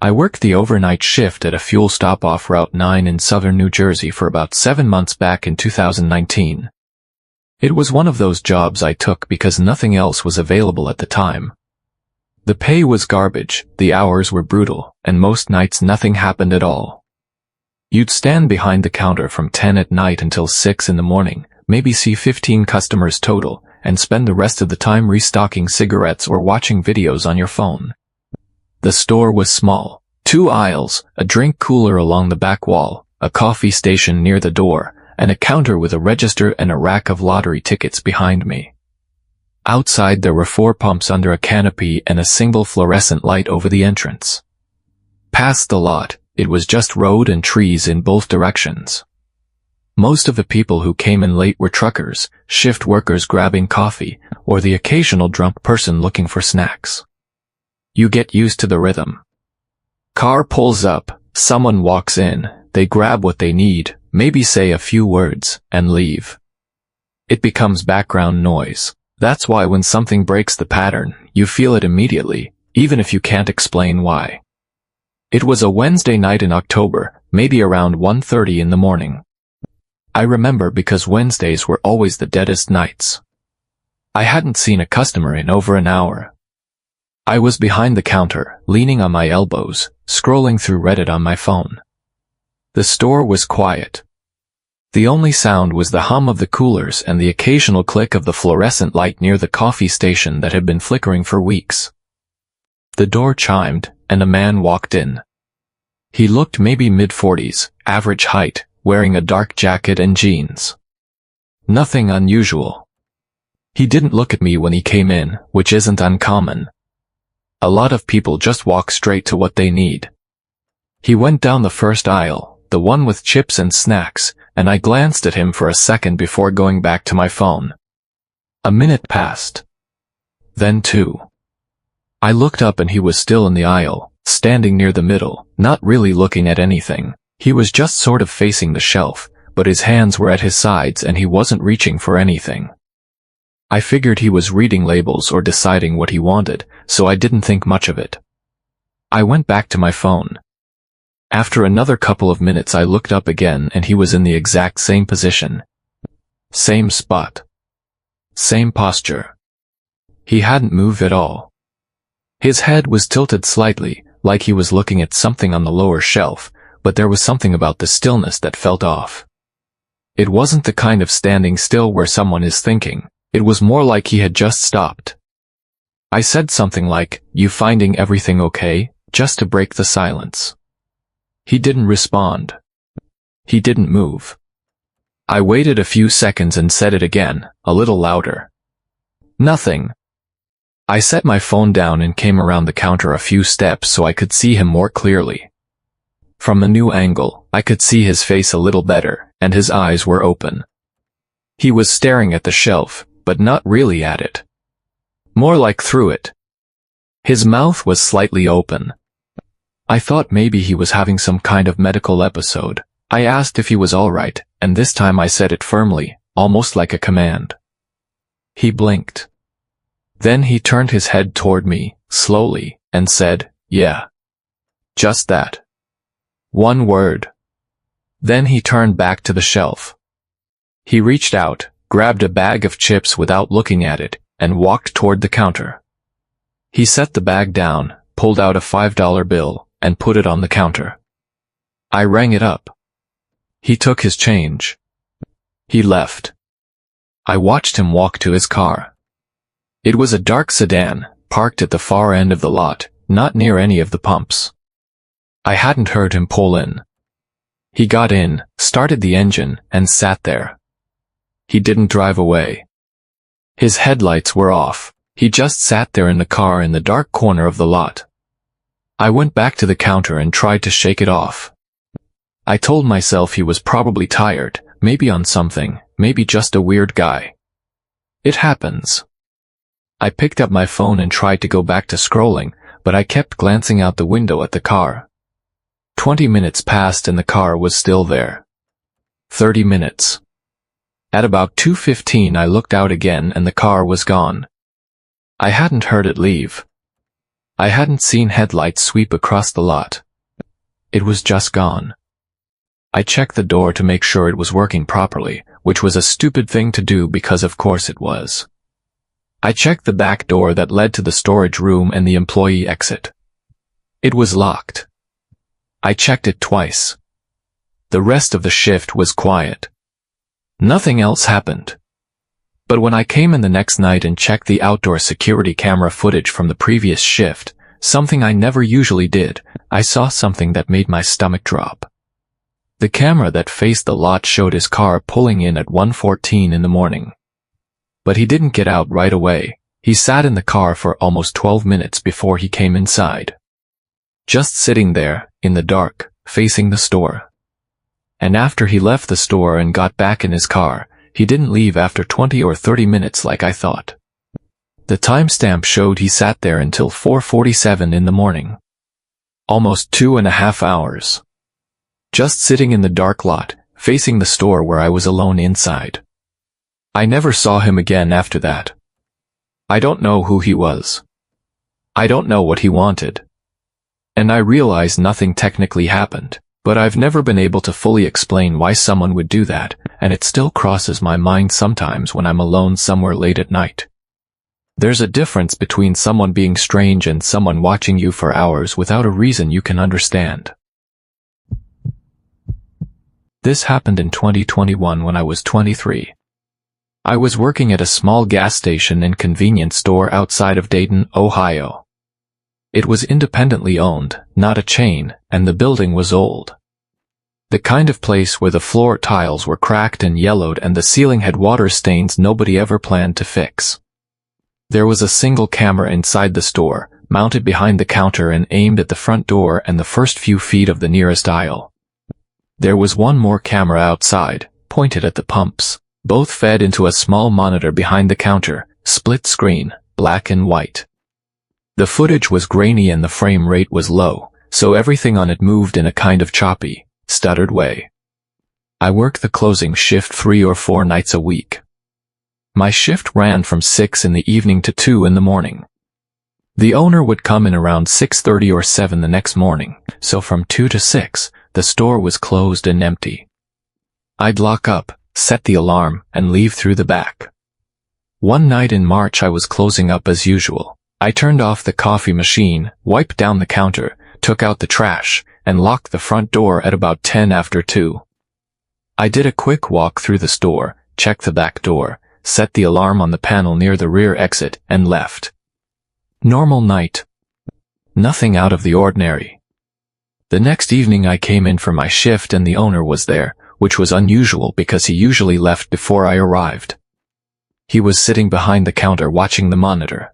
I worked the overnight shift at a fuel stop off Route 9 in southern New Jersey for about 7 months back in 2019. It was one of those jobs I took because nothing else was available at the time. The pay was garbage, the hours were brutal, and most nights nothing happened at all. You'd stand behind the counter from 10 at night until 6 in the morning, maybe see 15 customers total, and spend the rest of the time restocking cigarettes or watching videos on your phone. The store was small. 2 aisles, a drink cooler along the back wall, a coffee station near the door, and a counter with a register and a rack of lottery tickets behind me. Outside there were 4 pumps under a canopy and a single fluorescent light over the entrance. Past the lot, it was just road and trees in both directions. Most of the people who came in late were truckers, shift workers grabbing coffee, or the occasional drunk person looking for snacks. You get used to the rhythm. Car pulls up, someone walks in, they grab what they need, maybe say a few words, and leave. It becomes background noise. That's why when something breaks the pattern, you feel it immediately, even if you can't explain why. It was a Wednesday night in October, maybe around 1:30 in the morning. I remember because Wednesdays were always the deadest nights. I hadn't seen a customer in over an hour. I was behind the counter, leaning on my elbows, scrolling through Reddit on my phone. The store was quiet. The only sound was the hum of the coolers and the occasional click of the fluorescent light near the coffee station that had been flickering for weeks. The door chimed, and a man walked in. He looked maybe mid-40s, average height, wearing a dark jacket and jeans. Nothing unusual. He didn't look at me when he came in, which isn't uncommon. A lot of people just walk straight to what they need. He went down the first aisle, the one with chips and snacks, and I glanced at him for a second before going back to my phone. A minute passed. Then 2. I looked up and he was still in the aisle, standing near the middle, not really looking at anything. He was just sort of facing the shelf, but his hands were at his sides and he wasn't reaching for anything. I figured he was reading labels or deciding what he wanted, so I didn't think much of it. I went back to my phone. After another couple of minutes I looked up again and he was in the exact same position. Same spot. Same posture. He hadn't moved at all. His head was tilted slightly, like he was looking at something on the lower shelf, but there was something about the stillness that felt off. It wasn't the kind of standing still where someone is thinking. It was more like he had just stopped. I said something like, "You finding everything okay?" just to break the silence. He didn't respond. He didn't move. I waited a few seconds and said it again, a little louder. Nothing. I set my phone down and came around the counter a few steps so I could see him more clearly. From a new angle, I could see his face a little better, and his eyes were open. He was staring at the shelf, but not really at it. More like through it. His mouth was slightly open. I thought maybe he was having some kind of medical episode. I asked if he was all right, and this time I said it firmly, almost like a command. He blinked. Then he turned his head toward me, slowly, and said, "Yeah." Just that. One word. Then he turned back to the shelf. He reached out, grabbed a bag of chips without looking at it, and walked toward the counter. He set the bag down, pulled out a $5 bill, and put it on the counter. I rang it up. He took his change. He left. I watched him walk to his car. It was a dark sedan, parked at the far end of the lot, not near any of the pumps. I hadn't heard him pull in. He got in, started the engine, and sat there. He didn't drive away. His headlights were off. He just sat there in the car in the dark corner of the lot. I went back to the counter and tried to shake it off. I told myself he was probably tired, maybe on something, maybe just a weird guy. It happens. I picked up my phone and tried to go back to scrolling, but I kept glancing out the window at the car. 20 minutes passed and the car was still there. 30 minutes. At about 2:15 I looked out again and the car was gone. I hadn't heard it leave. I hadn't seen headlights sweep across the lot. It was just gone. I checked the door to make sure it was working properly, which was a stupid thing to do because of course it was. I checked the back door that led to the storage room and the employee exit. It was locked. I checked it twice. The rest of the shift was quiet. Nothing else happened. But when I came in the next night and checked the outdoor security camera footage from the previous shift, something I never usually did, I saw something that made my stomach drop. The camera that faced the lot showed his car pulling in at 1:14 in the morning. But he didn't get out right away. He sat in the car for almost 12 minutes before he came inside. Just sitting there, in the dark, facing the store. And after he left the store and got back in his car, he didn't leave after 20 or 30 minutes like I thought. The timestamp showed he sat there until 4:47 in the morning. Almost 2.5 hours. Just sitting in the dark lot, facing the store where I was alone inside. I never saw him again after that. I don't know who he was. I don't know what he wanted. And I realize nothing technically happened, but I've never been able to fully explain why someone would do that, and it still crosses my mind sometimes when I'm alone somewhere late at night. There's a difference between someone being strange and someone watching you for hours without a reason you can understand. This happened in 2021 when I was 23. I was working at a small gas station and convenience store outside of Dayton, Ohio. It was independently owned, not a chain, and the building was old. The kind of place where the floor tiles were cracked and yellowed and the ceiling had water stains nobody ever planned to fix. There was a single camera inside the store, mounted behind the counter and aimed at the front door and the first few feet of the nearest aisle. There was one more camera outside, pointed at the pumps. Both fed into a small monitor behind the counter, split screen, black and white. The footage was grainy and the frame rate was low, so everything on it moved in a kind of choppy, stuttered way. I worked the closing shift 3 or 4 nights a week. My shift ran from 6 in the evening to 2 in the morning. The owner would come in around 6:30 or 7 the next morning, so from 2 to 6, the store was closed and empty. I'd lock up, set the alarm, and leave through the back. One night in March I was closing up as usual. I turned off the coffee machine, wiped down the counter, took out the trash, and locked the front door at about 10 after 2. I did a quick walk through the store, checked the back door, set the alarm on the panel near the rear exit, and left. Normal night. Nothing out of the ordinary. The next evening I came in for my shift and the owner was there, which was unusual because he usually left before I arrived. He was sitting behind the counter watching the monitor.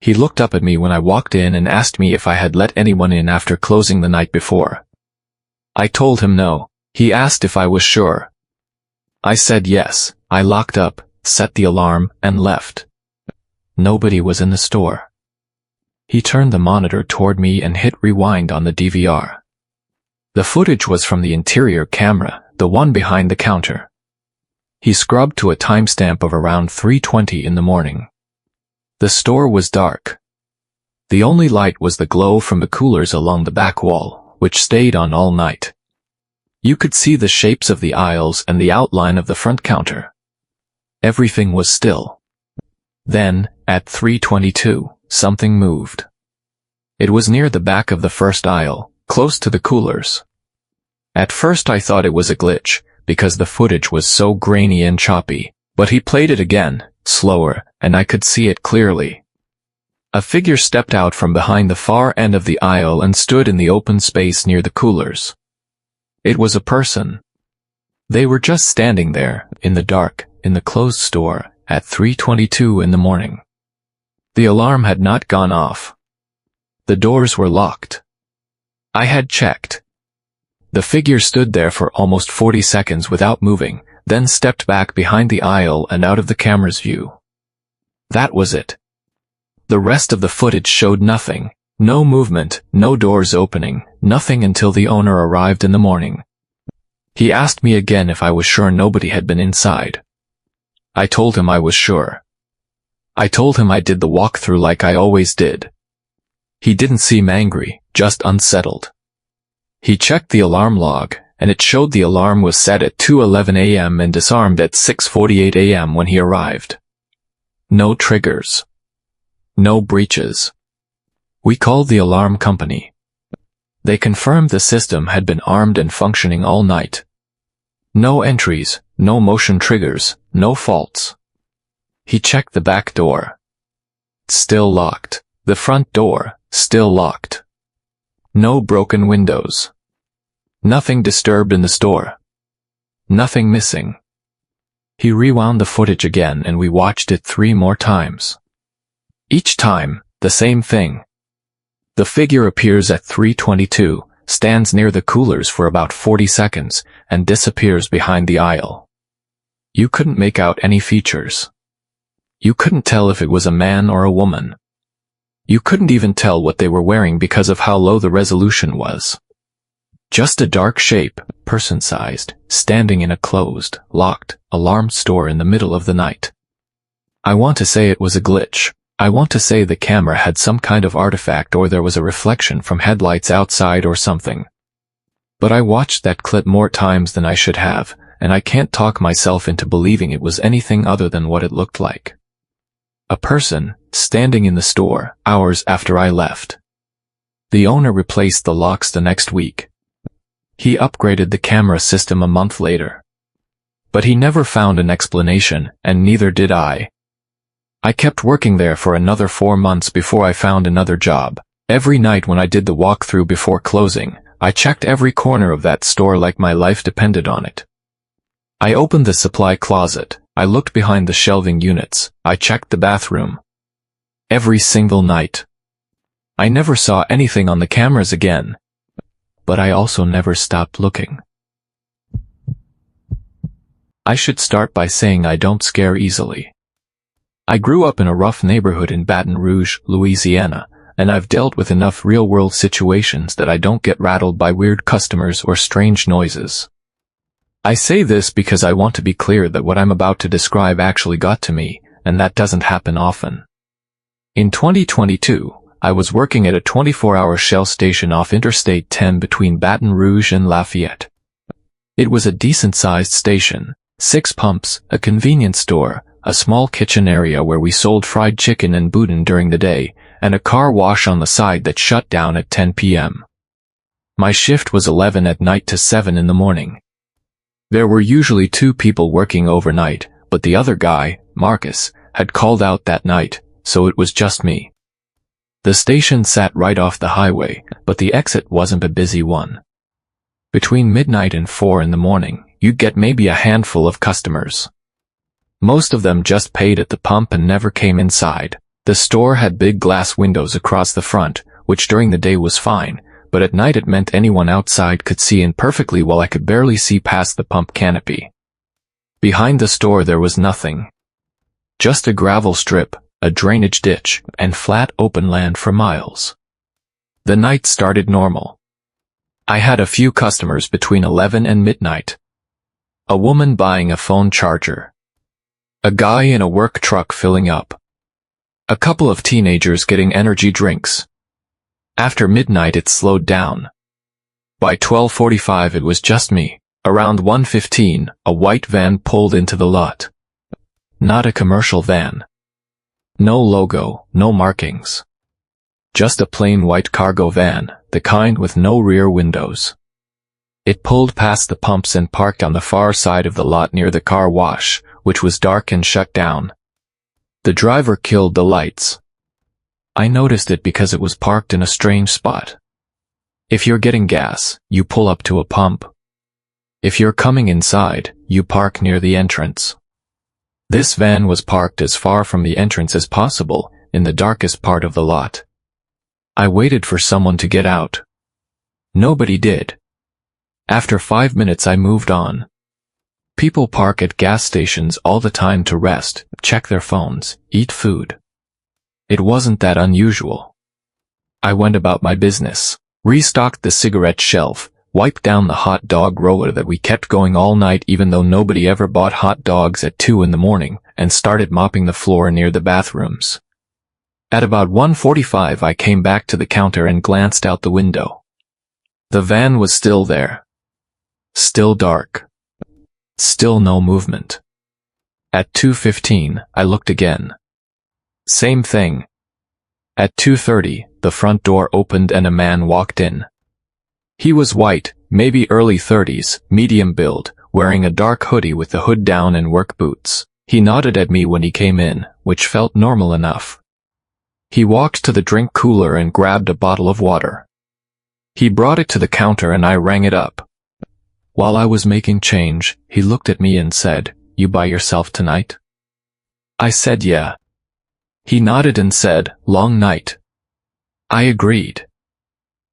He looked up at me when I walked in and asked me if I had let anyone in after closing the night before. I told him no. He asked if I was sure. I said yes. I locked up, set the alarm, and left. Nobody was in the store. He turned the monitor toward me and hit rewind on the DVR. The footage was from the interior camera, the one behind the counter. He scrubbed to a timestamp of around 3:20 in the morning. The store was dark. The only light was the glow from the coolers along the back wall, which stayed on all night. You could see the shapes of the aisles and the outline of the front counter. Everything was still. Then, at 3:22, something moved. It was near the back of the first aisle, close to the coolers. At first I thought it was a glitch, because the footage was so grainy and choppy, but he played it again, slower, and I could see it clearly. A figure stepped out from behind the far end of the aisle and stood in the open space near the coolers. It was a person. They were just standing there, in the dark, in the closed store, at 3:22 in the morning. The alarm had not gone off. The doors were locked. I had checked. The figure stood there for almost 40 seconds without moving, then stepped back behind the aisle and out of the camera's view. That was it. The rest of the footage showed nothing. No movement, no doors opening, nothing until the owner arrived in the morning. He asked me again if I was sure nobody had been inside. I told him I was sure. I told him I did the walkthrough like I always did. He didn't seem angry, just unsettled. He checked the alarm log, and it showed the alarm was set at 2:11 a.m. and disarmed at 6:48 a.m. when he arrived. No triggers. No breaches. We called the alarm company. They confirmed the system had been armed and functioning all night. No entries, no motion triggers, no faults. He checked the back door. Still locked. The front door, still locked. No broken windows. Nothing disturbed in the store. Nothing missing. He rewound the footage again and we watched it 3 more times. Each time, the same thing. The figure appears at 3:22, stands near the coolers for about 40 seconds, and disappears behind the aisle. You couldn't make out any features. You couldn't tell if it was a man or a woman. You couldn't even tell what they were wearing because of how low the resolution was. Just a dark shape, person-sized, standing in a closed, locked, alarmed store in the middle of the night. I want to say it was a glitch. I want to say the camera had some kind of artifact or there was a reflection from headlights outside or something. But I watched that clip more times than I should have, and I can't talk myself into believing it was anything other than what it looked like. A person, standing in the store, hours after I left. The owner replaced the locks the next week. He upgraded the camera system a month later. But he never found an explanation, and neither did I. I kept working there for another 4 months before I found another job. Every night when I did the walkthrough before closing, I checked every corner of that store like my life depended on it. I opened the supply closet, I looked behind the shelving units, I checked the bathroom. Every single night. I never saw anything on the cameras again. But I also never stopped looking. I should start by saying I don't scare easily. I grew up in a rough neighborhood in Baton Rouge, Louisiana, and I've dealt with enough real-world situations that I don't get rattled by weird customers or strange noises. I say this because I want to be clear that what I'm about to describe actually got to me, and that doesn't happen often. In 2022, I was working at a 24-hour Shell station off Interstate 10 between Baton Rouge and Lafayette. It was a decent-sized station, 6 pumps, a convenience store, a small kitchen area where we sold fried chicken and boudin during the day, and a car wash on the side that shut down at 10 p.m. My shift was 11 at night to 7 in the morning. There were usually 2 people working overnight, but the other guy, Marcus, had called out that night, so it was just me. The station sat right off the highway, but the exit wasn't a busy one. Between midnight and 4 in the morning, you'd get maybe a handful of customers. Most of them just paid at the pump and never came inside. The store had big glass windows across the front, which during the day was fine, but at night it meant anyone outside could see in perfectly while I could barely see past the pump canopy. Behind the store there was nothing. Just a gravel strip, a drainage ditch, and flat open land for miles. The night started normal. I had a few customers between 11 and midnight. A woman buying a phone charger. A guy in a work truck filling up. A couple of teenagers getting energy drinks. After midnight it slowed down. By 12:45 it was just me. Around 1:15, a white van pulled into the lot. Not a commercial van. No logo, no markings. Just a plain white cargo van, the kind with no rear windows. It pulled past the pumps and parked on the far side of the lot near the car wash, which was dark and shut down. The driver killed the lights. I noticed it because it was parked in a strange spot. If you're getting gas, you pull up to a pump. If you're coming inside, you park near the entrance. This van was parked as far from the entrance as possible, in the darkest part of the lot. I waited for someone to get out. Nobody did. After 5 minutes I moved on. People park at gas stations all the time to rest, check their phones, eat food. It wasn't that unusual. I went about my business, restocked the cigarette shelf, wiped down the hot dog roller that we kept going all night even though nobody ever bought hot dogs at 2 in the morning, and started mopping the floor near the bathrooms. At about 1:45 I came back to the counter and glanced out the window. The van was still there. Still dark. Still no movement. At 2:15, I looked again. Same thing. At 2:30, the front door opened and a man walked in. He was white, maybe early 30s, medium build, wearing a dark hoodie with the hood down and work boots. He nodded at me when he came in, which felt normal enough. He walked to the drink cooler and grabbed a bottle of water. He brought it to the counter and I rang it up. While I was making change, he looked at me and said, "You by yourself tonight?" I said yeah. He nodded and said, "Long night." I agreed.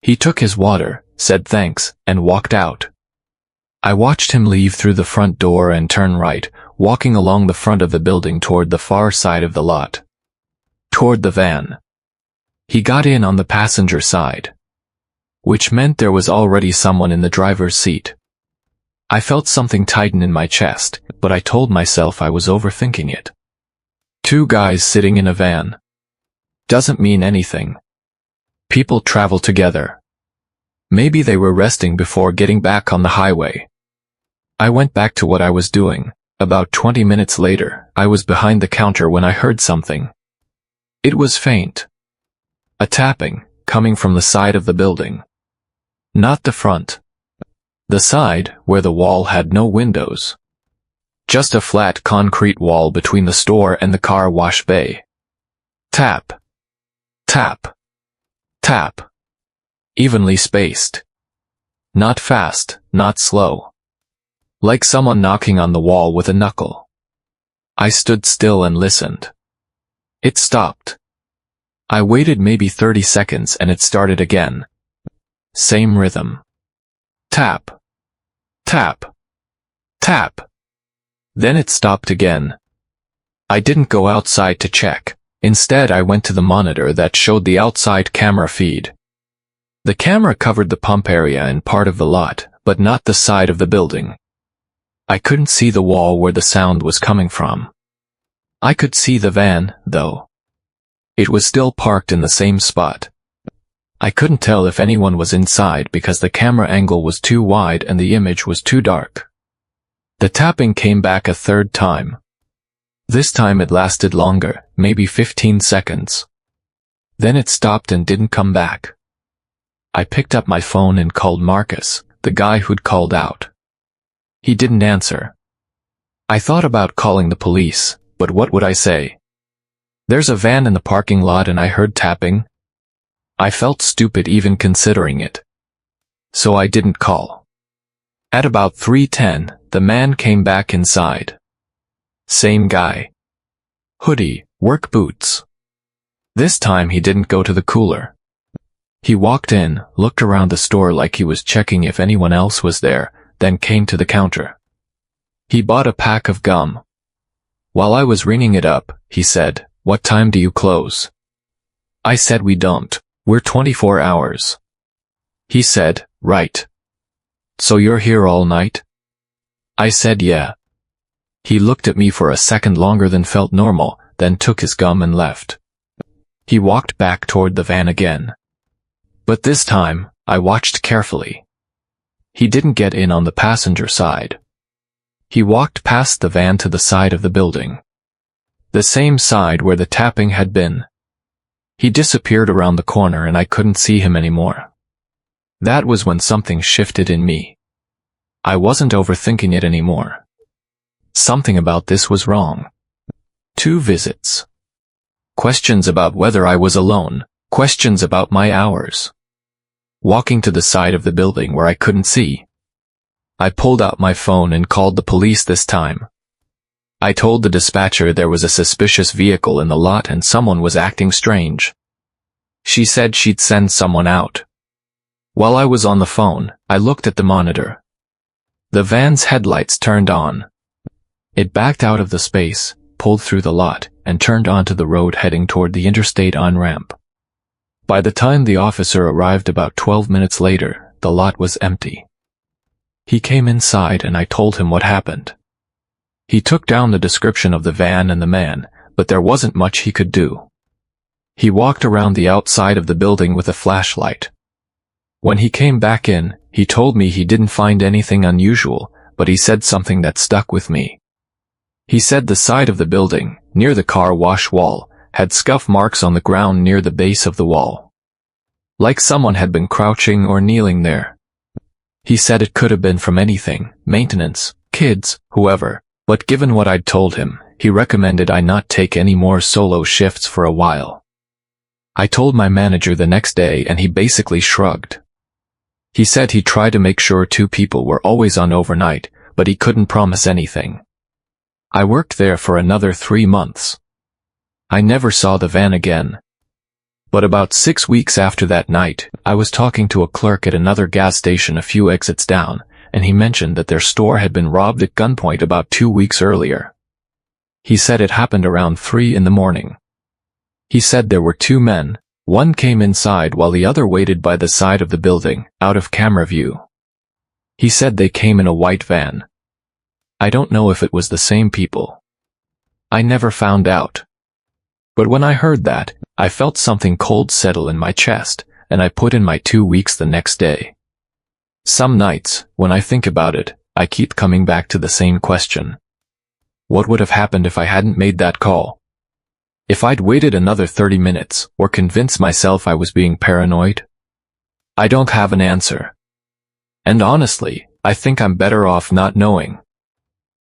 He took his water, said thanks, and walked out. I watched him leave through the front door and turn right, walking along the front of the building toward the far side of the lot. Toward the van. He got in on the passenger side, which meant there was already someone in the driver's seat. I felt something tighten in my chest, but I told myself I was overthinking it. Two guys sitting in a van. Doesn't mean anything. People travel together. Maybe they were resting before getting back on the highway. I went back to what I was doing. About 20 minutes later, I was behind the counter when I heard something. It was faint. A tapping, coming from the side of the building. Not the front. The side, where the wall had no windows. Just a flat concrete wall between the store and the car wash bay. Tap. Tap. Tap. Evenly spaced. Not fast, not slow. Like someone knocking on the wall with a knuckle. I stood still and listened. It stopped. I waited maybe 30 seconds and it started again. Same rhythm. Tap. Tap. Tap. Then it stopped again. I didn't go outside to check. Instead, I went to the monitor that showed the outside camera feed. The camera covered the pump area and part of the lot, but not the side of the building. I couldn't see the wall where the sound was coming from. I could see the van, though. It was still parked in the same spot. I couldn't tell if anyone was inside because the camera angle was too wide and the image was too dark. The tapping came back a third time. This time it lasted longer, maybe 15 seconds. Then it stopped and didn't come back. I picked up my phone and called Marcus, the guy who'd called out. He didn't answer. I thought about calling the police, but what would I say? There's a van in the parking lot and I heard tapping. I felt stupid even considering it. So I didn't call. At about 3:10, the man came back inside. Same guy. Hoodie, work boots. This time he didn't go to the cooler. He walked in, looked around the store like he was checking if anyone else was there, then came to the counter. He bought a pack of gum. While I was ringing it up, he said, "What time do you close?" I said we don't. We're 24 hours. He said, "Right. So you're here all night?" I said yeah. He looked at me for a second longer than felt normal, then took his gum and left. He walked back toward the van again. But this time, I watched carefully. He didn't get in on the passenger side. He walked past the van to the side of the building. The same side where the tapping had been. He disappeared around the corner and I couldn't see him anymore. That was when something shifted in me. I wasn't overthinking it anymore. Something about this was wrong. 2 visits. Questions about whether I was alone. Questions about my hours. Walking to the side of the building where I couldn't see. I pulled out my phone and called the police this time. I told the dispatcher there was a suspicious vehicle in the lot and someone was acting strange. She said she'd send someone out. While I was on the phone, I looked at the monitor. The van's headlights turned on. It backed out of the space, pulled through the lot, and turned onto the road heading toward the interstate on-ramp. By the time the officer arrived about 12 minutes later, the lot was empty. He came inside and I told him what happened. He took down the description of the van and the man, but there wasn't much he could do. He walked around the outside of the building with a flashlight. When he came back in, he told me he didn't find anything unusual, but he said something that stuck with me. He said the side of the building, near the car wash wall, had scuff marks on the ground near the base of the wall. Like someone had been crouching or kneeling there. He said it could have been from anything, maintenance, kids, whoever, but given what I'd told him, he recommended I not take any more solo shifts for a while. I told my manager the next day and he basically shrugged. He said he tried to make sure 2 people were always on overnight, but he couldn't promise anything. I worked there for another 3 months. I never saw the van again. But about 6 weeks after that night, I was talking to a clerk at another gas station a few exits down, and he mentioned that their store had been robbed at gunpoint about 2 weeks earlier. He said it happened around 3 in the morning. He said there were 2 men, one came inside while the other waited by the side of the building, out of camera view. He said they came in a white van. I don't know if it was the same people. I never found out. But when I heard that, I felt something cold settle in my chest, and I put in my 2 weeks the next day. Some nights, when I think about it, I keep coming back to the same question. What would have happened if I hadn't made that call? If I'd waited another 30 minutes, or convinced myself I was being paranoid? I don't have an answer. And honestly, I think I'm better off not knowing.